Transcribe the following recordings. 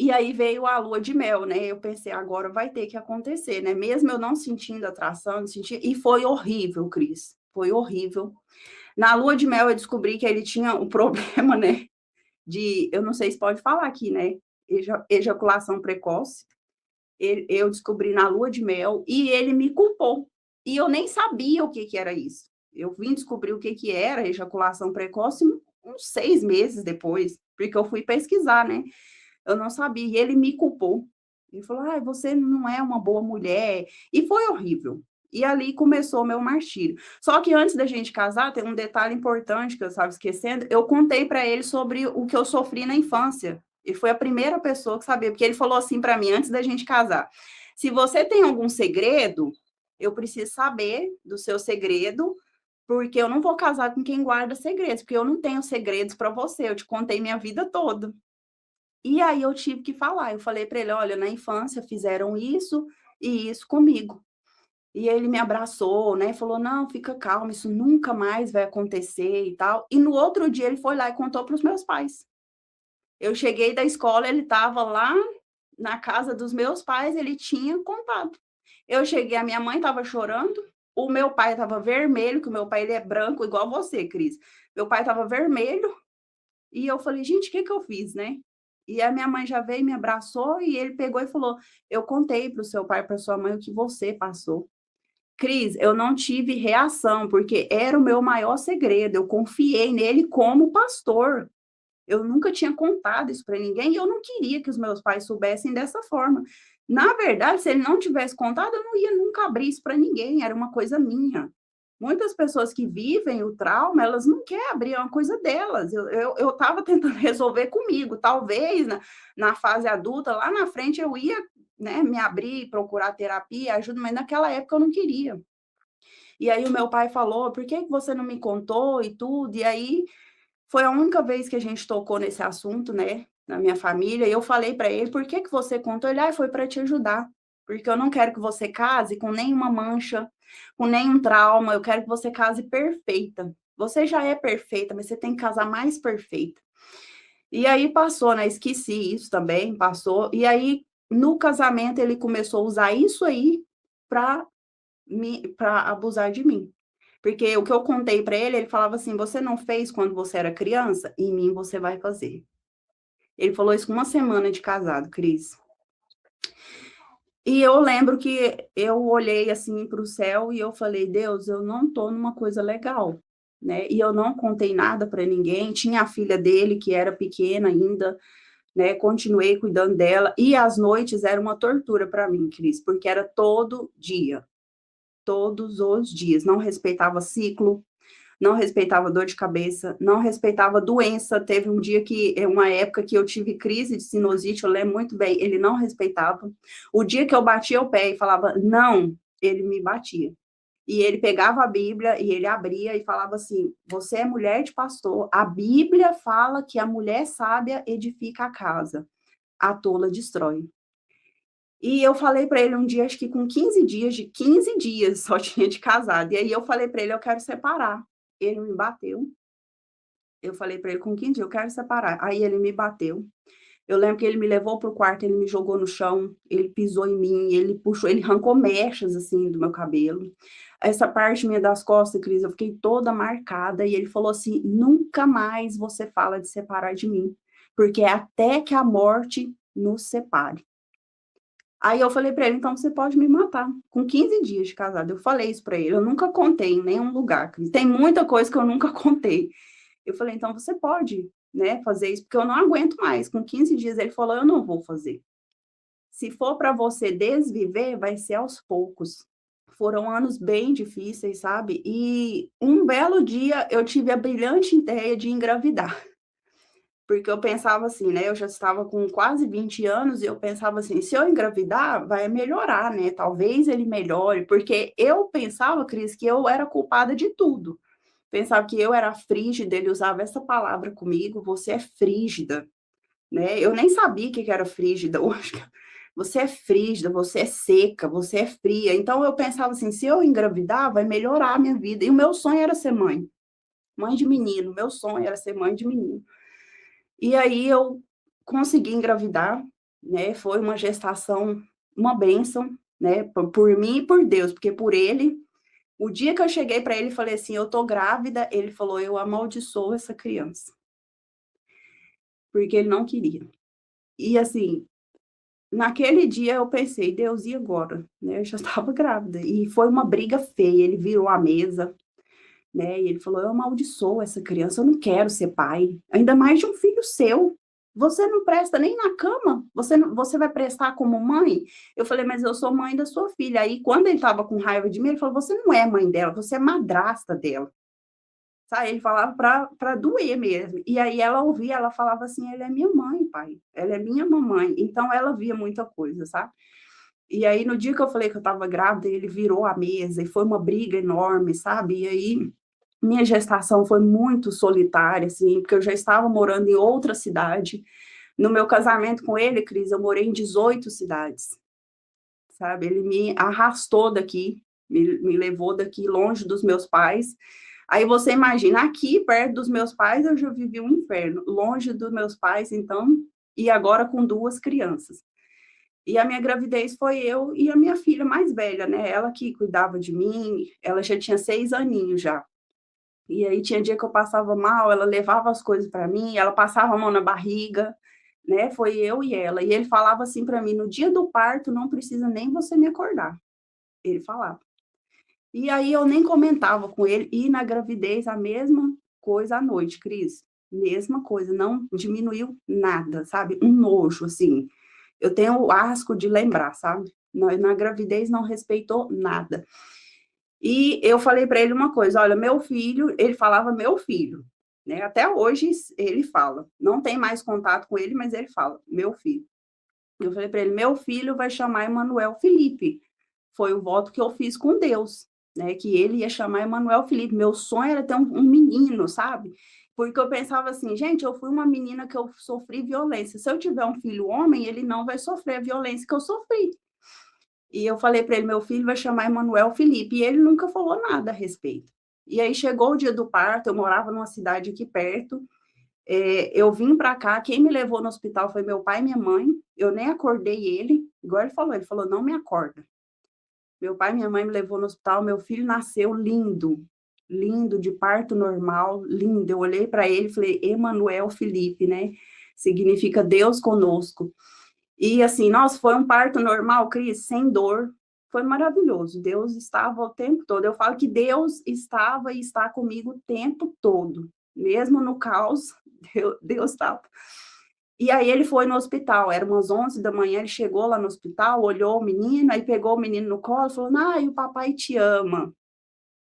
E aí veio a lua de mel, né, eu pensei: "Agora vai ter que acontecer", né, mesmo eu não sentindo atração, não senti e foi horrível, Cris, foi horrível. Na lua de mel eu descobri que ele tinha um problema, né, de eu não sei se pode falar aqui, né, ejaculação precoce. Eu descobri na lua de mel e ele me culpou. E eu nem sabia o que que era isso. Eu vim descobrir o que que era ejaculação precoce uns 6 meses depois, porque eu fui pesquisar, né. Eu não sabia e ele me culpou. Ele falou: "Ai, você não é uma boa mulher", e foi horrível. E ali começou o meu martírio. Só que antes da gente casar, tem um detalhe importante que eu estava esquecendo, eu contei para ele sobre o que eu sofri na infância. Ele foi a primeira pessoa que sabia, porque ele falou assim para mim antes da gente casar: "Se você tem algum segredo, eu preciso saber do seu segredo, porque eu não vou casar com quem guarda segredos, porque eu não tenho segredos para você, eu te contei minha vida toda". E aí eu tive que falar, eu falei para ele: "Olha, na infância fizeram isso e isso comigo". E ele me abraçou, né, falou: "Não, fica calma, isso nunca mais vai acontecer e tal". E no outro dia ele foi lá e contou para os meus pais. Eu cheguei da escola, ele estava lá na casa dos meus pais, ele tinha contado. Eu cheguei, a minha mãe estava chorando, o meu pai estava vermelho, que o meu pai ele é branco igual você, Cris. Meu pai estava vermelho, e eu falei: "Gente, o que que eu fiz, né?". E a minha mãe já veio, me abraçou e ele pegou e falou: "Eu contei para o seu pai, para sua mãe o que você passou". Cris, eu não tive reação, porque era o meu maior segredo, eu confiei nele como pastor. Eu nunca tinha contado isso para ninguém e eu não queria que os meus pais soubessem dessa forma. Na verdade, se ele não tivesse contado, eu não ia nunca abrir isso para ninguém, era uma coisa minha. Muitas pessoas que vivem o trauma, elas não querem abrir, é uma coisa delas. Eu estava tentando resolver comigo, talvez na fase adulta, lá na frente eu ia, né, me abrir, procurar terapia, ajuda, mas naquela época eu não queria. E aí o meu pai falou: "Por que que você não me contou e tudo?". E aí foi a única vez que a gente tocou nesse assunto, né, na minha família, e eu falei para ele: "Por que que você contou?". Ele: "Ai, foi para te ajudar, porque eu não quero que você case com nenhuma mancha, com nenhum trauma, eu quero que você case perfeita. Você já é perfeita, mas você tem que casar mais perfeita". E aí passou, né, esqueci isso também, passou, e aí no casamento ele começou a usar isso aí para para abusar de mim. Porque o que eu contei para ele, ele falava assim: "Você não fez quando você era criança? Em mim você vai fazer". Ele falou isso com uma semana de casado, Cris. E eu lembro que eu olhei, assim, para o céu e eu falei: "Deus, eu não estou numa coisa legal", né, e eu não contei nada para ninguém, tinha a filha dele que era pequena ainda, né, continuei cuidando dela, e as noites era uma tortura para mim, Cris, porque era todo dia, todos os dias, não respeitava ciclo, não respeitava dor de cabeça, não respeitava doença. Teve um dia que uma época que eu tive crise de sinusite, eu lembro muito bem, ele não respeitava. O dia que eu batia o pé e falava não, ele me batia. E ele pegava a Bíblia e ele abria e falava assim: "Você é mulher de pastor, a Bíblia fala que a mulher sábia edifica a casa, a tola destrói". E eu falei para ele um dia, acho que com 15 dias, de 15 dias só tinha de casado, e aí eu falei para ele: "Eu quero separar". Ele me bateu. Eu falei para ele com 15 dias: "Eu quero separar". Aí ele me bateu. Eu lembro que ele me levou para o quarto, ele me jogou no chão, ele pisou em mim, ele puxou, ele arrancou mechas, assim, do meu cabelo. Essa parte minha das costas, Cris, eu fiquei toda marcada e ele falou assim: "Nunca mais você fala de separar de mim, porque é até que a morte nos separe". Aí eu falei para ele: "Então você pode me matar", com 15 dias de casado, eu falei isso para ele, eu nunca contei em nenhum lugar, Cris, tem muita coisa que eu nunca contei. Eu falei: "Então você pode, né, fazer isso, porque eu não aguento mais". Com 15 dias ele falou: "Eu não vou fazer. Se for para você desviver, vai ser aos poucos". Foram anos bem difíceis, sabe. E um belo dia eu tive a brilhante ideia de engravidar, porque eu pensava assim, né, eu já estava com quase 20 anos e eu pensava assim: "Se eu engravidar, vai melhorar, né, talvez ele melhore", porque eu pensava, Cris, que eu era culpada de tudo. Pensava que eu era frígida, ele usava essa palavra comigo: "Você é frígida", né, eu nem sabia o que que era frígida, hoje você é frígida, você é seca, você é fria, então eu pensava assim: "Se eu engravidar, vai melhorar a minha vida", e o meu sonho era ser mãe, mãe de menino, meu sonho era ser mãe de menino. E aí eu consegui engravidar, né? Foi uma gestação, uma bênção, né? Por mim e por Deus, porque por ele, o dia que eu cheguei para ele e falei assim, eu tô grávida, ele falou, eu amaldiçoo essa criança, porque ele não queria. E assim, naquele dia eu pensei, Deus, e agora? Né? Eu já estava grávida, e foi uma briga feia, ele virou a mesa, né, e ele falou: "Eu amaldiçoo essa criança, eu não quero ser pai, ainda mais de um filho seu. Você não presta nem na cama, você vai prestar como mãe?" Eu falei: "Mas eu sou mãe da sua filha." Aí, quando ele estava com raiva de mim, ele falou: "Você não é mãe dela, você é madrasta dela." Sabe, ele falava para doer mesmo. E aí ela ouvia, ela falava assim: "Ela é minha mãe, pai, ela é minha mamãe." Então ela via muita coisa, sabe. E aí, no dia que eu falei que eu estava grávida, ele virou a mesa e foi uma briga enorme, sabe. E aí, minha gestação foi muito solitária, assim, porque eu já estava morando em outra cidade. No meu casamento com ele, Cris, eu morei em 18 cidades, sabe. Ele me arrastou daqui, me levou daqui, longe dos meus pais. Aí você imagina, aqui perto dos meus pais eu já vivi um inferno, longe dos meus pais, então, e agora com 2 crianças. E a minha gravidez foi eu e a minha filha mais velha, né, ela que cuidava de mim, ela já tinha 6 aninhos já. E aí tinha dia que eu passava mal, ela levava as coisas para mim, ela passava a mão na barriga, né, foi eu e ela. E ele falava assim para mim: "No dia do parto não precisa nem você me acordar", ele falava. E aí eu nem comentava com ele, e na gravidez a mesma coisa à noite, Cris, mesma coisa, não diminuiu nada, sabe, um nojo, assim. Eu tenho asco de lembrar, sabe. Na gravidez não respeitou nada. E eu falei para ele uma coisa: "Olha, meu filho", ele falava "meu filho", né, até hoje ele fala, não tem mais contato com ele, mas ele fala: "Meu filho". Eu falei para ele: "Meu filho vai chamar Emanuel Felipe", foi o voto que eu fiz com Deus, né, que ele ia chamar Emanuel Felipe, meu sonho era ter um menino, sabe, porque eu pensava assim: "Gente, eu fui uma menina que eu sofri violência, se eu tiver um filho homem, ele não vai sofrer a violência que eu sofri". E eu falei para ele: "Meu filho vai chamar Emanuel Felipe", e ele nunca falou nada a respeito. E aí chegou o dia do parto, eu morava numa cidade aqui perto, eu vim para cá, quem me levou no hospital foi meu pai e minha mãe, eu nem acordei ele, igual ele falou: "Não me acorda". Meu pai e minha mãe me levou no hospital, meu filho nasceu lindo, lindo, de parto normal, lindo. Eu olhei para ele e falei: "Emanuel Felipe", né, significa Deus conosco. E assim, nossa, foi um parto normal, Cris, sem dor, foi maravilhoso. Deus estava o tempo todo. Eu falo que Deus estava e está comigo o tempo todo, mesmo no caos, Deus estava. E aí ele foi no hospital, era umas 11 da manhã, ele chegou lá no hospital, olhou o menino, aí pegou o menino no colo e falou: "Ai, o papai te ama".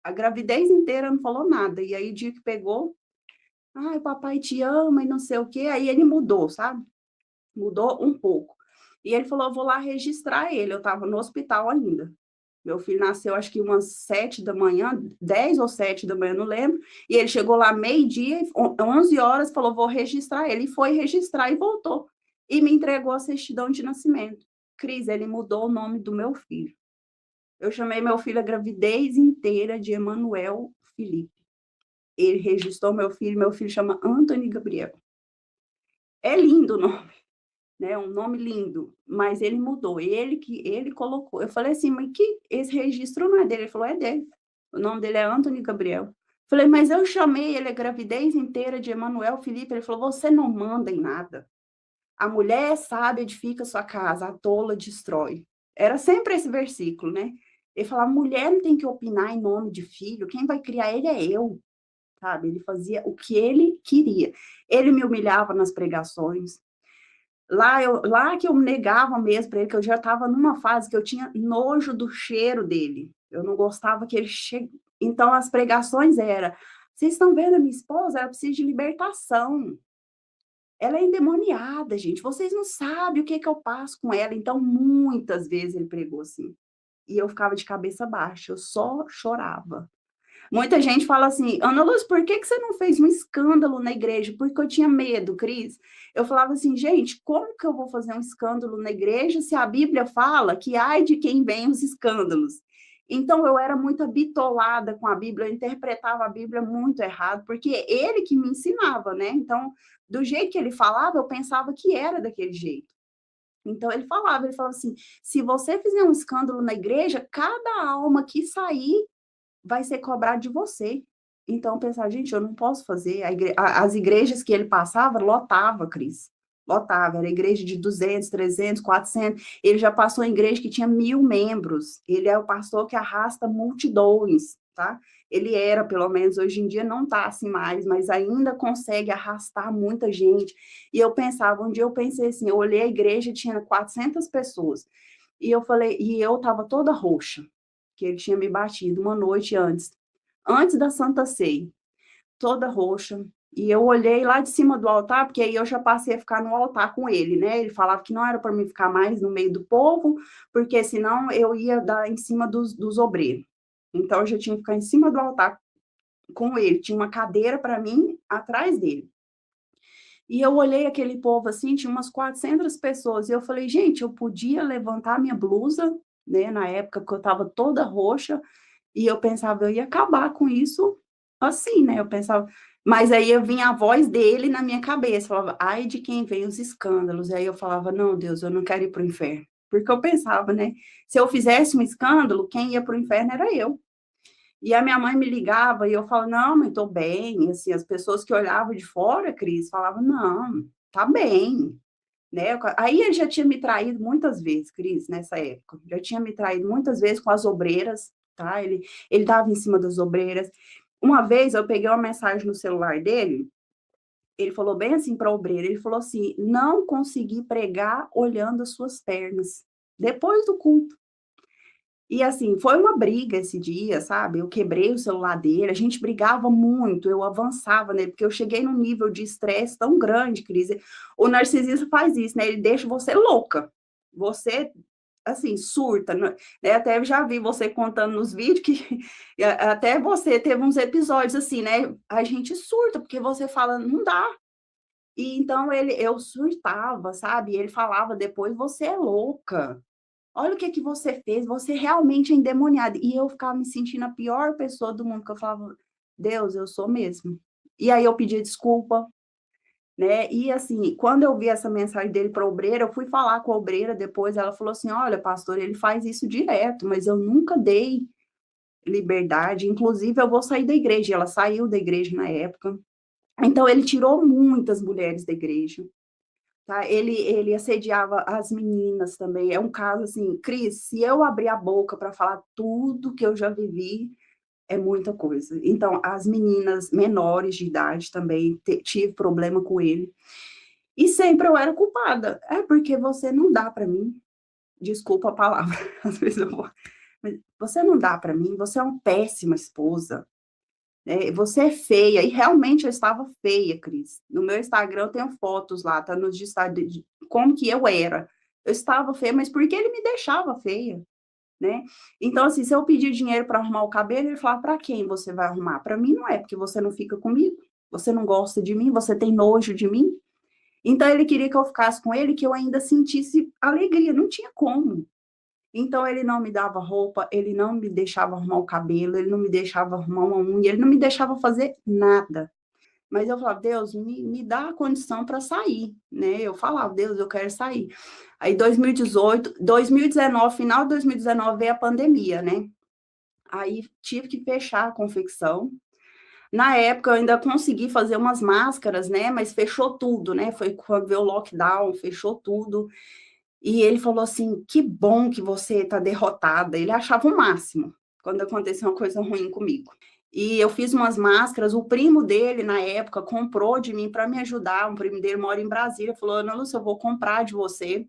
A gravidez inteira não falou nada, e aí o dia que pegou: "Ai, o papai te ama", e não sei o quê, aí ele mudou, sabe, mudou um pouco. E ele falou: "Eu vou lá registrar ele", eu estava no hospital ainda. Meu filho nasceu acho que umas 7 da manhã, 10 ou 7 da manhã, não lembro, e ele chegou lá meio-dia, 11 horas, falou: "Vou registrar ele", e foi registrar e voltou. E me entregou a certidão de nascimento. Cris, ele mudou o nome do meu filho. Eu chamei meu filho a gravidez inteira de Emanuel Felipe. Ele registrou meu filho chama Anthony Gabriel. É lindo o nome, né, um nome lindo, mas ele mudou, ele colocou. Eu falei assim: "Mas que esse registro não é dele?" Ele falou: "É dele, o nome dele é Anthony Gabriel". Falei: "Mas eu chamei ele a gravidez inteira de Emanuel Felipe", ele falou: "Você não manda em nada. A mulher sábia edifica sua casa, a tola destrói". Era sempre esse versículo, né. Ele falava: "Mulher não tem que opinar em nome de filho, quem vai criar ele é eu", sabe, ele fazia o que ele queria. Ele me humilhava nas pregações, lá que eu negava mesmo para ele, que eu já estava numa fase que eu tinha nojo do cheiro dele, eu não gostava que ele então as pregações era: "Vocês estão vendo a minha esposa? Ela precisa de libertação, ela é endemoniada, gente, vocês não sabem o que que eu passo com ela", então muitas vezes ele pregou assim, e eu ficava de cabeça baixa, eu só chorava. Muita gente fala assim: "Ana Luz, por que que você não fez um escândalo na igreja?" Porque eu tinha medo, Cris. Eu falava assim: "Gente, como que eu vou fazer um escândalo na igreja se a Bíblia fala que ai de quem vem os escândalos?" Então eu era muito bitolada com a Bíblia, eu interpretava a Bíblia muito errado, porque ele que me ensinava, né, então, do jeito que ele falava, eu pensava que era daquele jeito. Então ele falava assim: se você fizer um escândalo na igreja, cada alma que sair vai ser cobrado de você. Então eu pensava, gente, eu não posso fazer. As igrejas que ele passava, lotava, Cris. Lotava, era igreja de 200, 300, 400. Ele já passou em igreja que tinha 1.000 membros. Ele é o pastor que arrasta multidões, tá? Ele era, pelo menos, hoje em dia não está assim mais, mas ainda consegue arrastar muita gente. E eu pensava, um dia eu pensei assim, eu olhei a igreja, tinha 400 pessoas. E eu falei, e eu estava toda roxa, que ele tinha me batido uma noite antes da Santa Ceia, toda roxa. E eu olhei lá de cima do altar, porque aí eu já passei a ficar no altar com ele, né? Ele falava que não era para mim ficar mais no meio do povo, porque senão eu ia dar em cima dos obreiros. Então eu já tinha que ficar em cima do altar com ele. Tinha uma cadeira para mim atrás dele. E eu olhei aquele povo assim, tinha umas 400 pessoas, e eu falei, gente, eu podia levantar minha blusa, né? Na época que eu estava toda roxa, e eu pensava, eu ia acabar com isso assim, né? Eu pensava, mas aí eu vinha a voz dele na minha cabeça, falava, ai de quem vem os escândalos. E aí eu falava, não, Deus, eu não quero ir para o inferno. Porque eu pensava, né? Se eu fizesse um escândalo, quem ia para o inferno era eu. E a minha mãe me ligava e eu falava, não, mãe, tô bem. E, assim, as pessoas que olhavam de fora, Cris, falavam, não, tá bem, né? Aí ele já tinha me traído muitas vezes, Cris, nessa época. Já tinha me traído muitas vezes com as obreiras, tá? Ele dava em cima das obreiras. Uma vez eu peguei uma mensagem no celular dele, ele falou bem assim para a obreira, ele falou assim, não consegui pregar olhando as suas pernas, depois do culto. E assim, foi uma briga esse dia, sabe? Eu quebrei o celular dele, a gente brigava muito, eu avançava nele, porque eu cheguei num nível de estresse tão grande, Cris. O narcisista faz isso, né? Ele deixa você louca. Você, assim, surta, né? Até já vi você contando nos vídeos que até você teve uns episódios assim, né? A gente surta, porque você fala, não dá. E então eu surtava, sabe? E ele falava depois, você é louca. Olha o que você fez, você realmente é endemoniada. E eu ficava me sentindo a pior pessoa do mundo, que eu falava, Deus, eu sou mesmo. E aí eu pedi desculpa, né? E assim, quando eu vi essa mensagem dele para a obreira, eu fui falar com a obreira depois, ela falou assim: olha, pastor, ele faz isso direto, mas eu nunca dei liberdade. Inclusive, eu vou sair da igreja. E ela saiu da igreja na época. Então, ele tirou muitas mulheres da igreja. Tá? Ele assediava as meninas também. É um caso assim, Cris, se eu abrir a boca para falar tudo que eu já vivi, é muita coisa. Então, as meninas menores de idade também tive problema com ele. E sempre eu era culpada. É porque você não dá para mim. Desculpa a palavra, às vezes eu vou. Mas você não dá para mim, você é uma péssima esposa. Você é feia, e realmente eu estava feia, Cris. No meu Instagram eu tenho fotos lá, tá nos destaques de como que eu era. Eu estava feia, mas porque ele me deixava feia, né? Então, assim, se eu pedir dinheiro para arrumar o cabelo, ele fala, para quem você vai arrumar? Para mim não é, porque você não fica comigo, você não gosta de mim, você tem nojo de mim. Então, ele queria que eu ficasse com ele, que eu ainda sentisse alegria, não tinha como. Então, ele não me dava roupa, ele não me deixava arrumar o cabelo, ele não me deixava arrumar uma unha, ele não me deixava fazer nada. Mas eu falava, Deus, me dá a condição para sair, né? Eu falava, Deus, eu quero sair. Aí, 2018, 2019, final de 2019, veio a pandemia, né? Aí, tive que fechar a confecção. Na época, eu ainda consegui fazer umas máscaras, né? Mas fechou tudo, né? Foi quando veio o lockdown, fechou tudo. E ele falou assim: que bom que você está derrotada. Ele achava o máximo quando aconteceu uma coisa ruim comigo. E eu fiz umas máscaras. O primo dele, na época, comprou de mim para me ajudar. Um primo dele mora em Brasília. Falou: Ana Lúcia, eu vou comprar de você.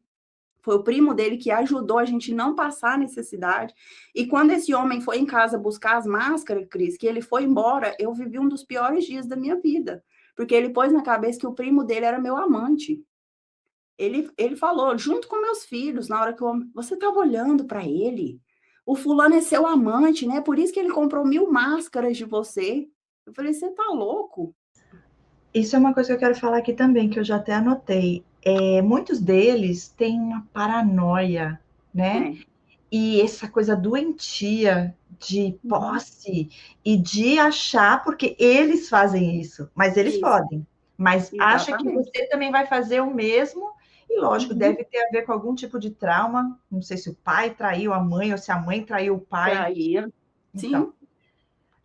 Foi o primo dele que ajudou a gente não passar necessidade. E quando esse homem foi em casa buscar as máscaras, Cris, que ele foi embora, eu vivi um dos piores dias da minha vida. Porque ele pôs na cabeça que o primo dele era meu amante. Ele falou, junto com meus filhos, na hora que você estava olhando para ele, o fulano é seu amante, né? Por isso que ele comprou 1.000 máscaras de você. Eu falei, você tá louco? Isso é uma coisa que eu quero falar aqui também, que eu já até anotei. Muitos deles têm uma paranoia, né? É. E essa coisa doentia de Uhum. posse e de achar, porque eles fazem isso, mas eles Isso, podem, mas acha que exatamente. você também vai fazer o mesmo E lógico, Uhum. deve ter a ver com algum tipo de trauma. Não sei se o pai traiu a mãe ou se a mãe traiu o pai. Traía. Então, Sim.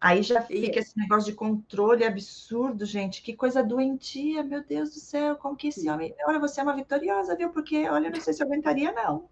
aí já E fica esse negócio de controle absurdo, gente. Que coisa doentia, meu Deus do céu. Como que esse homem. Olha, você é uma vitoriosa, viu? Porque, olha, eu não sei se eu aguentaria, não.